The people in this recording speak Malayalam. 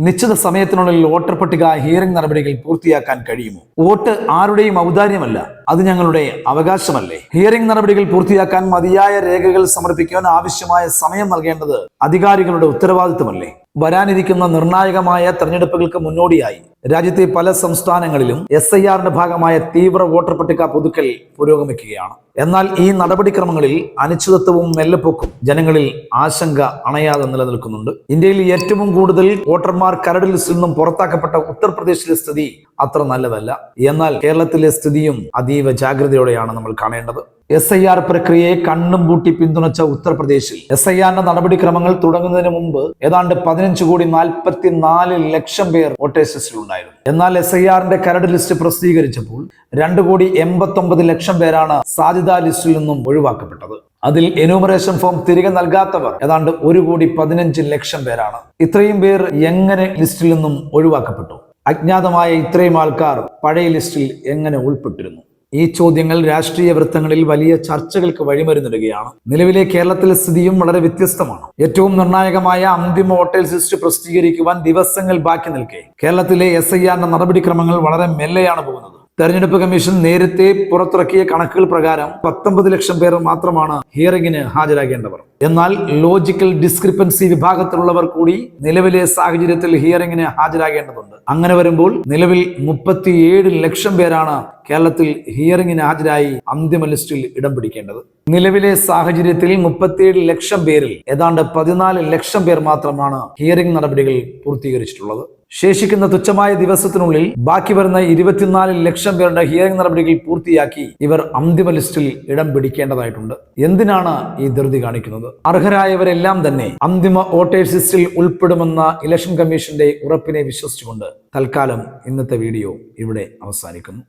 നിശ്ചിത സമയത്തിനുള്ളിൽ വോട്ടർ പട്ടിക ഹിയറിംഗ് നടപടികൾ പൂർത്തിയാക്കാൻ കഴിയുമോ? വോട്ട് ആരുടെയും ഔദാര്യമല്ല, അത് ഞങ്ങളുടെ അവകാശമല്ലേ? ഹിയറിംഗ് നടപടികൾ പൂർത്തിയാക്കാൻ മതിയായ രേഖകൾ സമർപ്പിക്കാൻ ആവശ്യമായ സമയം നൽകേണ്ടത് അധികാരികളുടെ ഉത്തരവാദിത്തമല്ലേ? വരാനിരിക്കുന്ന നിർണായകമായ തെരഞ്ഞെടുപ്പുകൾക്ക് മുന്നോടിയായി രാജ്യത്തെ പല സംസ്ഥാനങ്ങളിലും SIRന്റെ ഭാഗമായ തീവ്ര വോട്ടർ പട്ടിക പുതുക്കൽ പുരോഗമിക്കുകയാണ്. എന്നാൽ ഈ നടപടിക്രമങ്ങളിൽ അനിശ്ചിതത്വവും മെല്ലെപ്പോക്കും ജനങ്ങളിൽ ആശങ്ക അണയാതെ നിലനിൽക്കുന്നുണ്ട്. ഇന്ത്യയിൽ ഏറ്റവും കൂടുതൽ വോട്ടർമാർ കരട് ലിസ്റ്റിൽ നിന്നും പുറത്താക്കപ്പെട്ട ഉത്തർപ്രദേശിലെ സ്ഥിതി അത്ര നല്ലതല്ല. എന്നാൽ കേരളത്തിലെ സ്ഥിതിയും അതീവ ജാഗ്രതയോടെയാണ് നമ്മൾ കാണേണ്ടത്. SIR പ്രക്രിയയെ കണ്ണും പൂട്ടി പിന്തുണച്ച ഉത്തർപ്രദേശിൽ SIRന്റെ നടപടിക്രമങ്ങൾ തുടങ്ങുന്നതിന് മുമ്പ് ഏതാണ്ട് 15.44 ലക്ഷം പേർ വോട്ടേഴ്സ് ലിസ്റ്റിൽ ഉണ്ടായിരുന്നു. എന്നാൽ SIRന്റെ കരട് ലിസ്റ്റ് പ്രസിദ്ധീകരിച്ചപ്പോൾ 2.89 ലക്ഷം പേരാണ് സാധ്യതാ ലിസ്റ്റിൽ നിന്നും ഒഴിവാക്കപ്പെട്ടത്. അതിൽ എന്യൂമറേഷൻ ഫോം തിരികെ നൽകാത്തവർ ഏതാണ്ട് 1.15 ലക്ഷം പേരാണ്. ഇത്രയും പേർ എങ്ങനെ ലിസ്റ്റിൽ നിന്നും ഒഴിവാക്കപ്പെട്ടു? അജ്ഞാതമായ ഇത്രയും ആൾക്കാർ പഴയ ലിസ്റ്റിൽ എങ്ങനെ ഉൾപ്പെട്ടിരുന്നു? ഈ ചോദ്യങ്ങൾ രാഷ്ട്രീയ വൃത്തങ്ങളിൽ വലിയ ചർച്ചകൾക്ക് വഴിമരുന്നിടുകയാണ്. നിലവിലെ കേരളത്തിലെ സ്ഥിതിയും വളരെ വ്യത്യസ്തമാണ്. ഏറ്റവും നിർണായകമായ അന്തിമ വോട്ടേഴ്സ് ലിസ്റ്റ് പ്രസിദ്ധീകരിക്കുവാൻ ദിവസങ്ങൾ ബാക്കി നിൽക്കെ കേരളത്തിലെ SIRന്റെ നടപടിക്രമങ്ങൾ വളരെ മെല്ലെയാണ് പോകുന്നത്. തെരഞ്ഞെടുപ്പ് കമ്മീഷൻ നേരത്തെ പുറത്തിറക്കിയ കണക്കുകൾ പ്രകാരം 19 ലക്ഷം പേർ മാത്രമാണ് ഹിയറിംഗിന് ഹാജരാകേണ്ടവർ. എന്നാൽ ലോജിക്കൽ ഡിസ്ക്രിപ്പൻസി വിഭാഗത്തിലുള്ളവർ കൂടി നിലവിലെ സാഹചര്യത്തിൽ ഹിയറിംഗിന് ഹാജരാകേണ്ടതുണ്ട്. അങ്ങനെ വരുമ്പോൾ നിലവിൽ 37 ലക്ഷം പേരാണ് കേരളത്തിൽ ഹിയറിംഗിന് ഹാജരായി അന്തിമ ലിസ്റ്റിൽ ഇടം പിടിക്കേണ്ടത്. നിലവിലെ സാഹചര്യത്തിൽ 37 ലക്ഷം പേരിൽ ഏതാണ്ട് 14 ലക്ഷം പേർ മാത്രമാണ് ഹിയറിംഗ് നടപടികൾ പൂർത്തീകരിച്ചിട്ടുള്ളത്. ശേഷിക്കുന്ന തുച്ഛമായ ദിവസത്തിനുള്ളിൽ ബാക്കി വരുന്ന 24 ലക്ഷം പേരുടെ ഹിയറിംഗ് നടപടികൾ പൂർത്തിയാക്കി ഇവർ അന്തിമ ലിസ്റ്റിൽ ഇടം പിടിക്കേണ്ടതായിട്ടുണ്ട്. എന്തിനാണ് ഈ ധൃതി കാണിക്കുന്നത്? അർഹരായവരെല്ലാം തന്നെ അന്തിമ വോട്ടേഴ്സ് ലിസ്റ്റിൽ ഉൾപ്പെടുമെന്ന ഇലക്ഷൻ കമ്മീഷന്റെ ഉറപ്പിനെ വിശ്വസിച്ചുകൊണ്ട് തൽക്കാലം ഇന്നത്തെ വീഡിയോ ഇവിടെ അവസാനിക്കുന്നു.